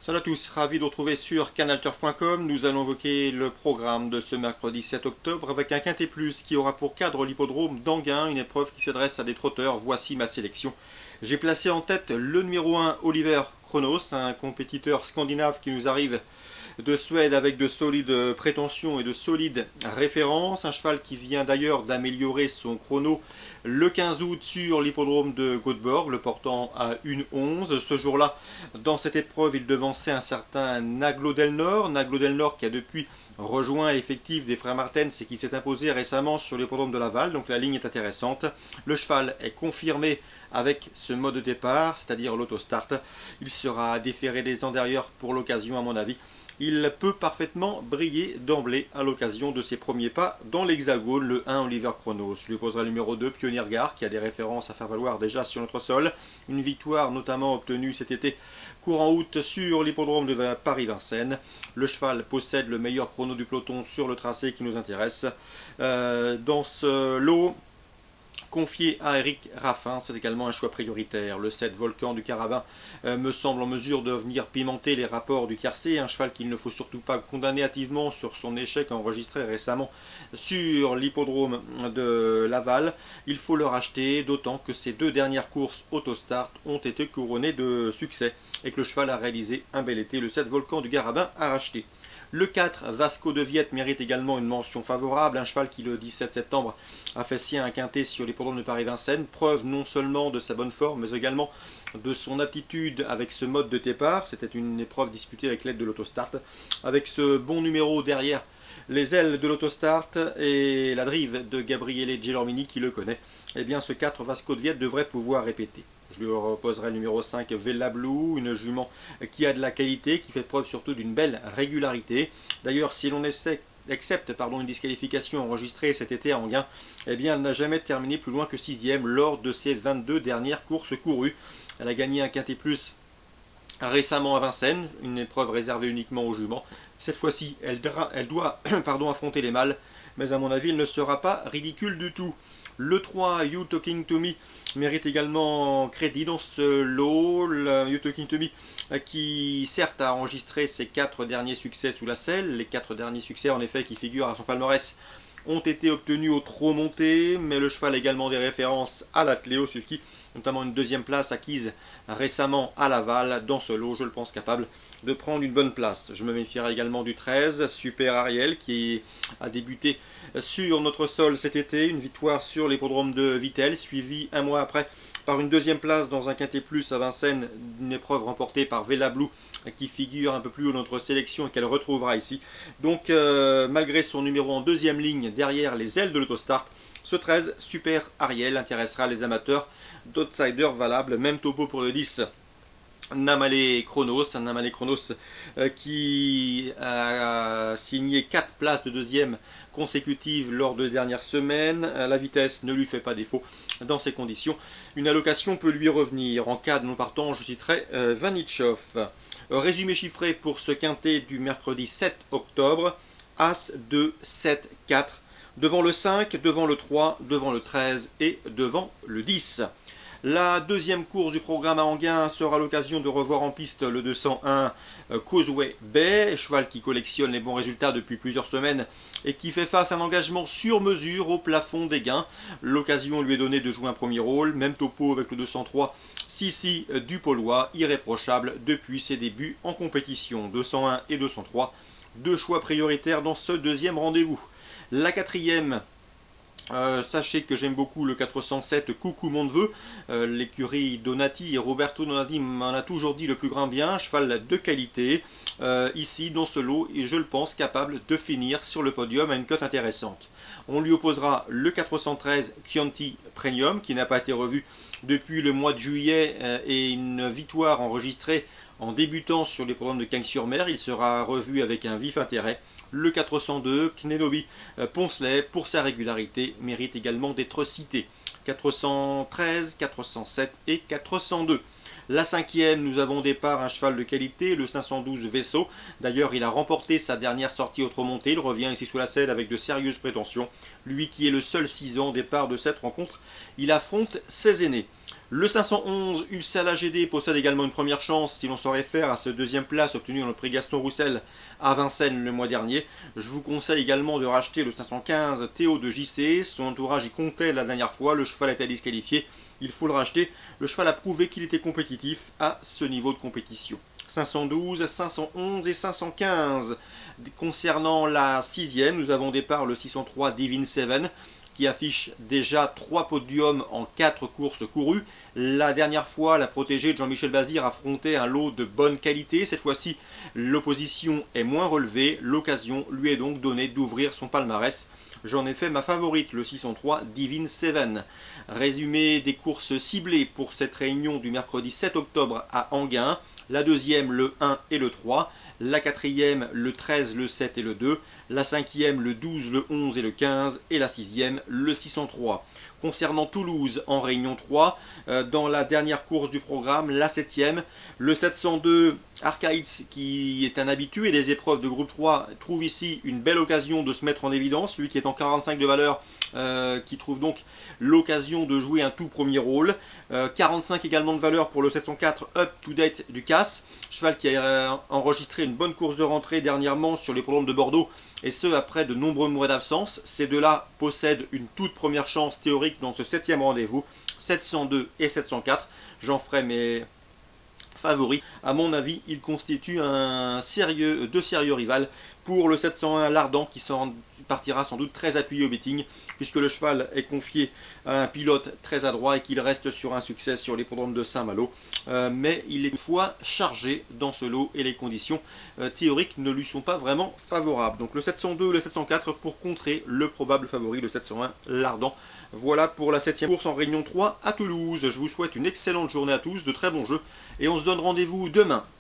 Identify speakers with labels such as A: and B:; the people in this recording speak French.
A: Salut à tous, ravi de retrouver sur canalturf.com. Nous allons évoquer le programme de ce mercredi 7 octobre avec un quintet plus qui aura pour cadre l'hippodrome d'Anguin, une épreuve qui s'adresse à des trotteurs. Voici ma sélection. J'ai placé en tête le numéro 1, Oliver Kronos, un compétiteur scandinave qui nous arrive de Suède avec de solides prétentions et de solides références. Un cheval qui vient d'ailleurs d'améliorer son chrono le 15 août sur l'hippodrome de Göteborg, le portant à 1,11. Ce jour-là, dans cette épreuve, il devançait un certain Naglo Del Nord. Naglo Del Nord qui a depuis rejoint l'effectif des frères Martens et qui s'est imposé récemment sur l'hippodrome de Laval. Donc la ligne est intéressante. Le cheval est confirmé avec ce mode de départ, c'est-à-dire l'autostart. Il sera déféré des antérieurs pour l'occasion à mon avis. Il peut parfaitement briller d'emblée à l'occasion de ses premiers pas dans l'hexagone, le 1 Oliver Kronos. Je lui poserai le numéro 2, Pioneer Gare, qui a des références à faire valoir déjà sur notre sol. Une victoire notamment obtenue cet été courant août sur l'hippodrome de Paris-Vincennes. Le cheval possède le meilleur chrono du peloton sur le tracé qui nous intéresse. Dans ce lot confié à Eric Raffin, c'est également un choix prioritaire. Le 7 Volcan du Carabin me semble en mesure de venir pimenter les rapports du tiercé, un cheval qu'il ne faut surtout pas condamner hâtivement sur son échec enregistré récemment sur l'hippodrome de Laval. Il faut le racheter, d'autant que ses deux dernières courses autostart ont été couronnées de succès et que le cheval a réalisé un bel été. Le 7 Volcan du Carabin a racheté. Le 4, Vasco de Viette, mérite également une mention favorable. Un cheval qui, le 17 septembre, a fait sien un quintet sur l'hippodrome de Paris-Vincennes. Preuve non seulement de sa bonne forme, mais également de son aptitude avec ce mode de départ. C'était une épreuve disputée avec l'aide de l'autostart. Avec ce bon numéro derrière les ailes de l'autostart et la drive de Gabriele Gelormini qui le connaît, eh bien ce 4 Vasco de Viette devrait pouvoir répéter. Je lui reposerai le numéro 5 Vella Blue, une jument qui a de la qualité, qui fait preuve surtout d'une belle régularité. D'ailleurs, si l'on accepte une disqualification enregistrée cet été à Anguin, eh bien elle n'a jamais terminé plus loin que 6e lors de ses 22 dernières courses courues. Elle a gagné un quintet plus récemment à Vincennes, une épreuve réservée uniquement aux juments. Cette fois-ci, elle doit affronter les mâles, mais à mon avis, il ne sera pas ridicule du tout. Le 3, You Talking To Me, mérite également crédit dans ce lot. Le You Talking To Me qui certes a enregistré ses 4 derniers succès sous la selle. Les 4 derniers succès en effet qui figurent à son palmarès ont été obtenus au trot monté, mais le cheval a également des références à l'attelé, au sulky, notamment une deuxième place acquise récemment à Laval. Dans ce lot, je le pense capable de prendre une bonne place. Je me méfierai également du 13, Super Ariel, qui a débuté sur notre sol cet été, une victoire sur l'hippodrome de Vittel, suivie un mois après par une deuxième place dans un quintet plus à Vincennes, une épreuve remportée par Vella Blue, qui figure un peu plus haut dans notre sélection et qu'elle retrouvera ici. Donc malgré son numéro en deuxième ligne derrière les ailes de l'autostart, ce 13, Super Ariel, intéressera les amateurs d'outsiders valables. Même topo pour le 10. Namale Kronos qui a signé 4 places de deuxième consécutives lors de dernières semaines. La vitesse ne lui fait pas défaut dans ces conditions. Une allocation peut lui revenir. En cas de non partant, je citerai Vanichov. Résumé chiffré pour ce quintet du mercredi 7 octobre. As 2, 7, 4. Devant le 5, devant le 3, devant le 13 et devant le 10. La deuxième course du programme à Anguin sera l'occasion de revoir en piste le 201 Causeway Bay, cheval qui collectionne les bons résultats depuis plusieurs semaines et qui fait face à un engagement sur mesure au plafond des gains. L'occasion lui est donnée de jouer un premier rôle, même topo avec le 203 Sissi du Polois, irréprochable depuis ses débuts en compétition. 201 et 203, deux choix prioritaires dans ce deuxième rendez-vous. La quatrième, sachez que j'aime beaucoup le 407 Coucou mon neveu, l'écurie Donati et Roberto Donati m'en a toujours dit le plus grand bien, cheval de qualité, ici dans ce lot et je le pense capable de finir sur le podium à une cote intéressante. On lui opposera le 413 Chianti Premium qui n'a pas été revu depuis le mois de juillet et une victoire enregistrée en débutant sur les programmes de Cagnes-sur-Mer. Il sera revu avec un vif intérêt. Le 402, Knenobi Poncelet, pour sa régularité, mérite également d'être cité. 413, 407 et 402. La cinquième, nous avons au départ un cheval de qualité, le 512 Vaisseau. D'ailleurs, il a remporté sa dernière sortie au trot monté. Il revient ici sous la selle avec de sérieuses prétentions. Lui qui est le seul 6 ans au départ de cette rencontre, il affronte ses aînés. Le 511 UCL AGD possède également une première chance si l'on s'en réfère à ce deuxième place obtenu dans le prix Gaston Roussel à Vincennes le mois dernier. Je vous conseille également de racheter le 515 Théo de JC. Son entourage y comptait la dernière fois, le cheval était disqualifié. Il faut le racheter. Le cheval a prouvé qu'il était compétitif à ce niveau de compétition. 512, 511 et 515. Concernant la sixième, nous avons au départ le 603 Divine Seven qui affiche déjà 3 podiums en 4 courses courues. La dernière fois, la protégée de Jean-Michel Bazir affrontait un lot de bonne qualité. Cette fois-ci, l'opposition est moins relevée. L'occasion lui est donc donnée d'ouvrir son palmarès. J'en ai fait ma favorite, le 603 Divine Seven. Résumé des courses ciblées pour cette réunion du mercredi 7 octobre à Enghien. La deuxième, le 1 et le 3. La quatrième, le 13, le 7 et le 2. La cinquième, le 12, le 11 et le 15. Et la sixième, le 603. Concernant Toulouse en Réunion 3, dans la dernière course du programme, la 7e, le 702 Arcaïds, qui est un habitué des épreuves de groupe 3, trouve ici une belle occasion de se mettre en évidence, lui qui est en 45 de valeur, qui trouve donc l'occasion de jouer un tout premier rôle. 45 également de valeur pour le 704 Up to Date du CAS, cheval qui a enregistré une bonne course de rentrée dernièrement sur les programmes de Bordeaux, et ce après de nombreux mois d'absence. Ces deux-là possèdent une toute première chance théorique dans ce 7e rendez-vous, 702 et 704. J'en ferai mes favoris. À mon avis, il constitue deux sérieux rivales pour le 701 Lardan qui partira sans doute très appuyé au betting puisque le cheval est confié à un pilote très adroit et qu'il reste sur un succès sur l'hippodrome de Saint-Malo. Mais il est une fois chargé dans ce lot et les conditions théoriques ne lui sont pas vraiment favorables. Donc le 702 et le 704 pour contrer le probable favori, le 701 Lardan. Voilà pour la 7e course en Réunion 3 à Toulouse. Je vous souhaite une excellente journée à tous, de très bons jeux et on se donne rendez-vous demain